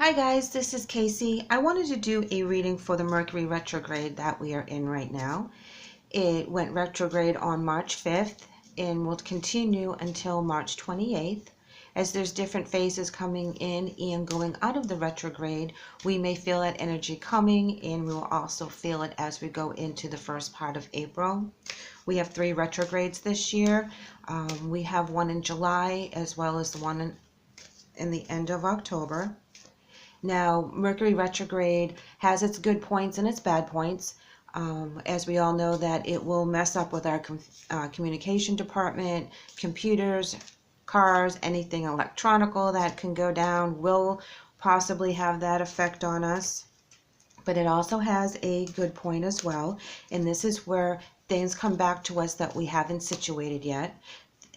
Hi guys, this is Kacee. I wanted to do a reading for the Mercury retrograde that we are in right now. It went retrograde on March 5th and will continue until March 28th. As there's different phases coming in and going out of the retrograde, we may feel that energy coming, and we will also feel it as we go into the first part of April. We have 3 retrogrades this year. We have one in July as well as the one in the end of October. Now, Mercury retrograde has its good points and its bad points. As we all know, that it will mess up with our communication department, computers, cars, anything electronical that can go down will possibly have that effect on us. But it also has a good point as well, and this is where things come back to us that we haven't situated yet.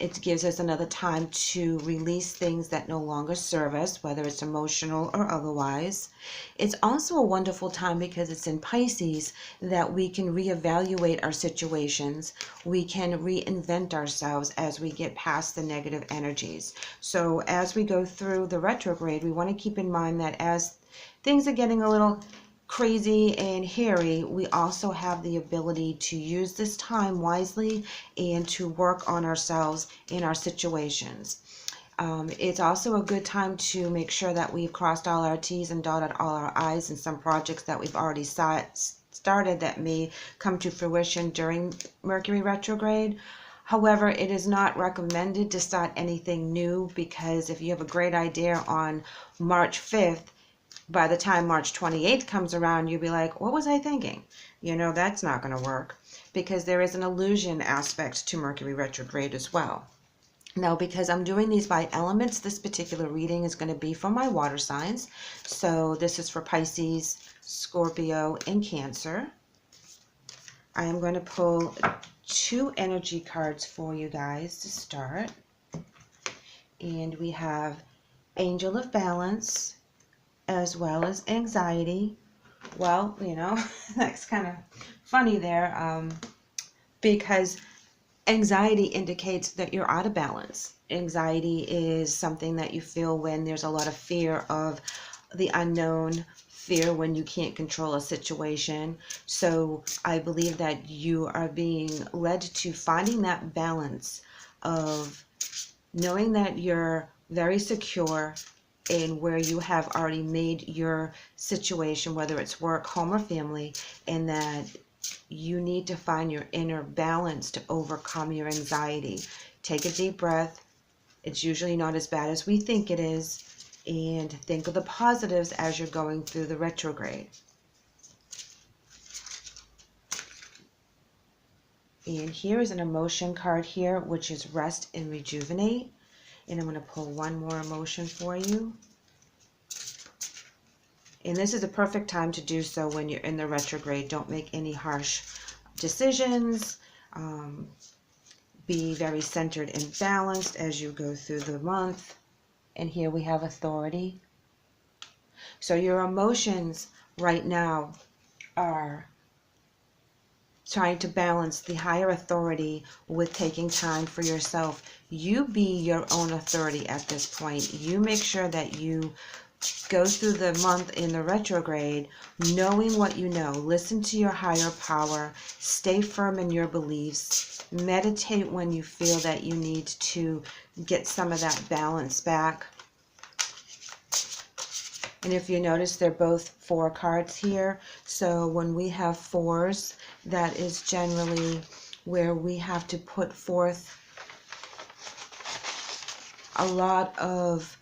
It gives us another time to release things that no longer serve us, whether it's emotional or otherwise. It's also a wonderful time because it's in Pisces that we can reevaluate our situations. We can reinvent ourselves as we get past the negative energies. So as we go through the retrograde, we want to keep in mind that as things are getting a little crazy and hairy, we also have the ability to use this time wisely and to work on ourselves in our situations. It's also a good time to make sure that we've crossed all our T's and dotted all our I's in some projects that we've already started that may come to fruition during Mercury retrograde. However, it is not recommended to start anything new, because if you have a great idea on March 5th, by the time March 28th comes around, you'll be like, what was I thinking? You know, that's not going to work, because there is an illusion aspect to Mercury retrograde as well. Now, because I'm doing these by elements, this particular reading is going to be for my water signs. So this is for Pisces, Scorpio, and Cancer. I am going to pull 2 energy cards for you guys to start. And we have Angel of Balance, as well as anxiety. Well, you know, that's kind of funny there, because anxiety indicates that you're out of balance. Anxiety is something that you feel when there's a lot of fear of the unknown, fear when you can't control a situation. So I believe that you are being led to finding that balance of knowing that you're very secure in where you have already made your situation, whether it's work, home, or family, and that you need to find your inner balance to overcome your anxiety. Take a deep breath. It's usually not as bad as we think it is, and think of the positives as you're going through the retrograde. And here is an emotion card here, which is Rest and Rejuvenate. And I'm going to pull one more emotion for you. And this is a perfect time to do so when you're in the retrograde. Don't make any harsh decisions. Be very centered and balanced as you go through the month. And here we have Authority. So your emotions right now are trying to balance the higher authority with taking time for yourself. You be your own authority at this point. You make sure that you go through the month in the retrograde knowing what you know. Listen to your higher power. Stay firm in your beliefs. Meditate when you feel that you need to get some of that balance back. And if you notice, they're both 4 cards here. So when we have 4s, that is generally where we have to put forth a lot of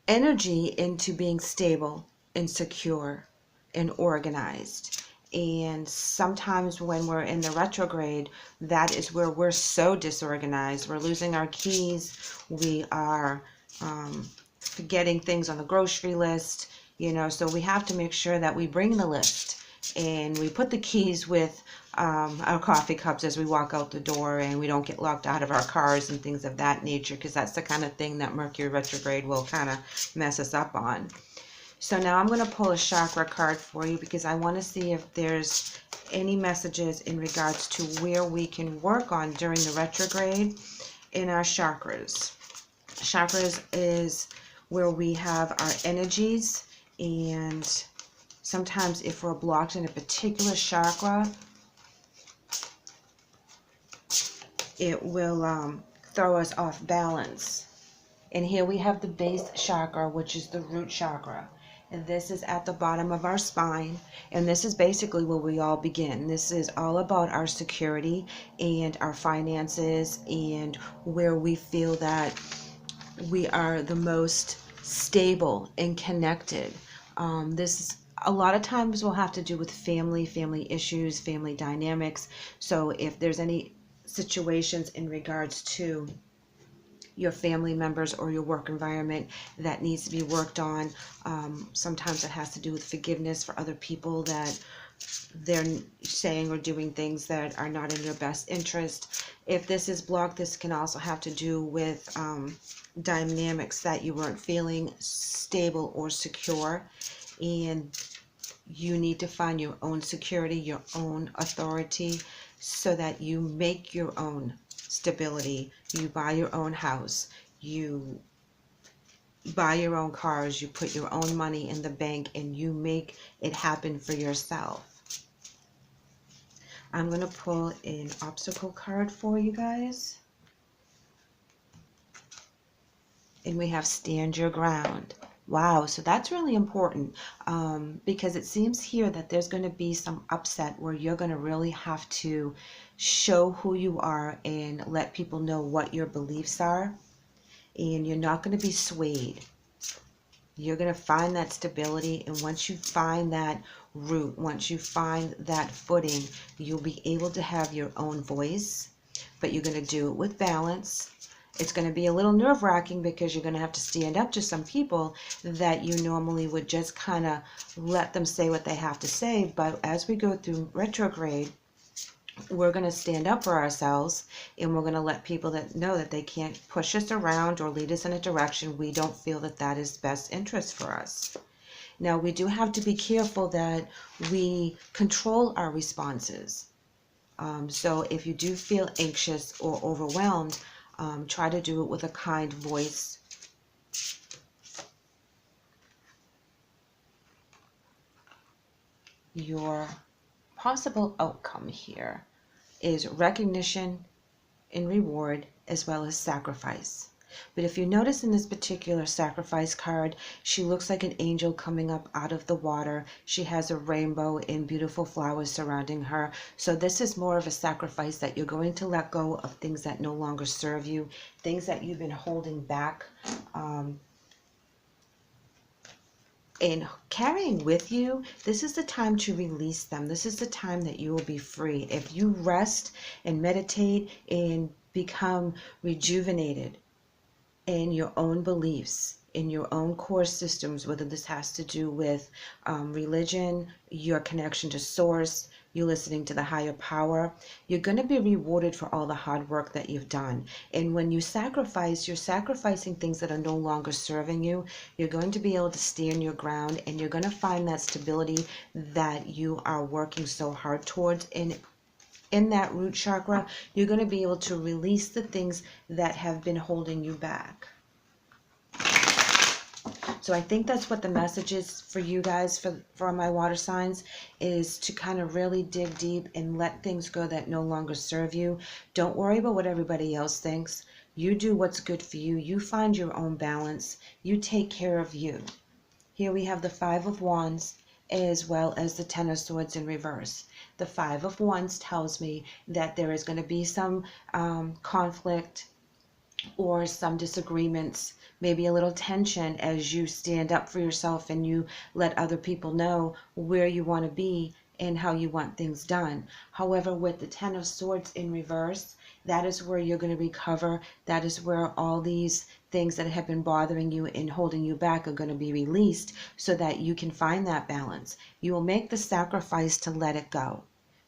energy into being stable and secure and organized. And sometimes when we're in the retrograde, that is where we're so disorganized. We're losing our keys. We are forgetting things on the grocery list, you know, so we have to make sure that we bring the list and we put the keys with our coffee cups as we walk out the door, and we don't get locked out of our cars and things of that nature, because that's the kind of thing that Mercury retrograde will kind of mess us up on. So now I'm going to pull a chakra card for you, because I want to see if there's any messages in regards to where we can work on during the retrograde in our chakras. Chakras is where we have our energies, and sometimes if we're blocked in a particular chakra, it will throw us off balance. And here we have the base chakra, which is the root chakra. And this is at the bottom of our spine. And this is basically where we all begin. This is all about our security and our finances, and where we feel that we are the most stable and connected. This a lot of times will have to do with family issues, family dynamics. So if there's any situations in regards to your family members or your work environment that needs to be worked on, sometimes it has to do with forgiveness for other people that they're saying or doing things that are not in your best interest. If this is blocked, this can also have to do with dynamics that you weren't feeling stable or secure, and you need to find your own security, your own authority, so that you make your own stability. You buy your own house, you buy your own cars, you put your own money in the bank, and you make it happen for yourself. I'm going to pull an obstacle card for you guys. And we have stand your ground. Wow, so that's really important, because it seems here that there's going to be some upset where you're going to really have to show who you are and let people know what your beliefs are, and you're not going to be swayed. You're going to find that stability, and once you find that root, once you find that footing, you'll be able to have your own voice, but you're going to do it with balance. It's going to be a little nerve-wracking because you're going to have to stand up to some people that you normally would just kind of let them say what they have to say. But as we go through retrograde, we're going to stand up for ourselves, and we're going to let people that know that they can't push us around or lead us in a direction we don't feel that that is best interest for us. Now, we do have to be careful that we control our responses. So if you do feel anxious or overwhelmed, try to do it with a kind voice. Your possible outcome here is recognition and reward, as well as sacrifice. But if you notice in this particular sacrifice card, she looks like an angel coming up out of the water. She has a rainbow and beautiful flowers surrounding her. So this is more of a sacrifice that you're going to let go of things that no longer serve you, things that you've been holding back, and carrying with you. This is the time to release them. This is the time that you will be free. If you rest and meditate and become rejuvenated in your own beliefs, in your own core systems, whether this has to do with religion, your connection to source, you listening to the higher power, you're going to be rewarded for all the hard work that you've done. And when you sacrifice, you're sacrificing things that are no longer serving you. You're going to be able to stand your ground, and you're going to find that stability that you are working so hard towards. And in that root chakra, you're going to be able to release the things that have been holding you back. So I think that's what the message is for you guys, for my water signs, is to kind of really dig deep and let things go that no longer serve you. Don't worry about what everybody else thinks. You do what's good for you. You find your own balance. You take care of you. Here we have the Five of Wands, as well as the Ten of Swords in reverse. The Five of Wands tells me that there is going to be some conflict or some disagreements, maybe a little tension as you stand up for yourself and you let other people know where you want to be and how you want things done. However, with the Ten of Swords in reverse, that is where you're going to recover. That is where all these things that have been bothering you and holding you back are going to be released, so that you can find that balance. You will make the sacrifice to let it go.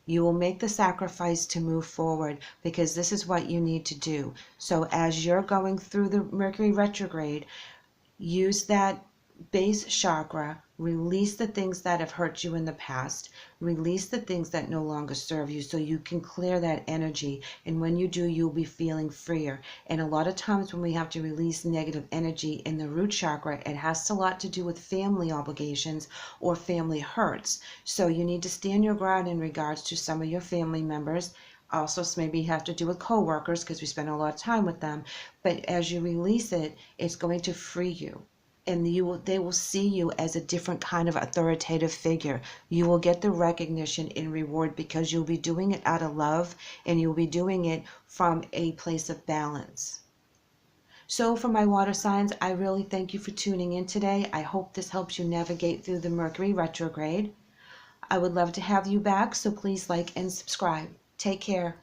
You will make the sacrifice to move forward, because this is what you need to do. So as you're going through the Mercury retrograde, use that base chakra, Release the things that have hurt you in the past. Release the things that no longer serve you so you can clear that energy. And when you do, you'll be feeling freer. And a lot of times when we have to release negative energy in the root chakra, it has a lot to do with family obligations or family hurts. So you need to stand your ground in regards to some of your family members. Also, maybe have to do with co-workers because we spend a lot of time with them. But as you release it, it's going to free you. And they will see you as a different kind of authoritative figure. You will get the recognition and reward because you'll be doing it out of love, and you'll be doing it from a place of balance. So for my water signs, I really thank you for tuning in today. I hope this helps you navigate through the Mercury retrograde. I would love to have you back, so please like and subscribe. Take care.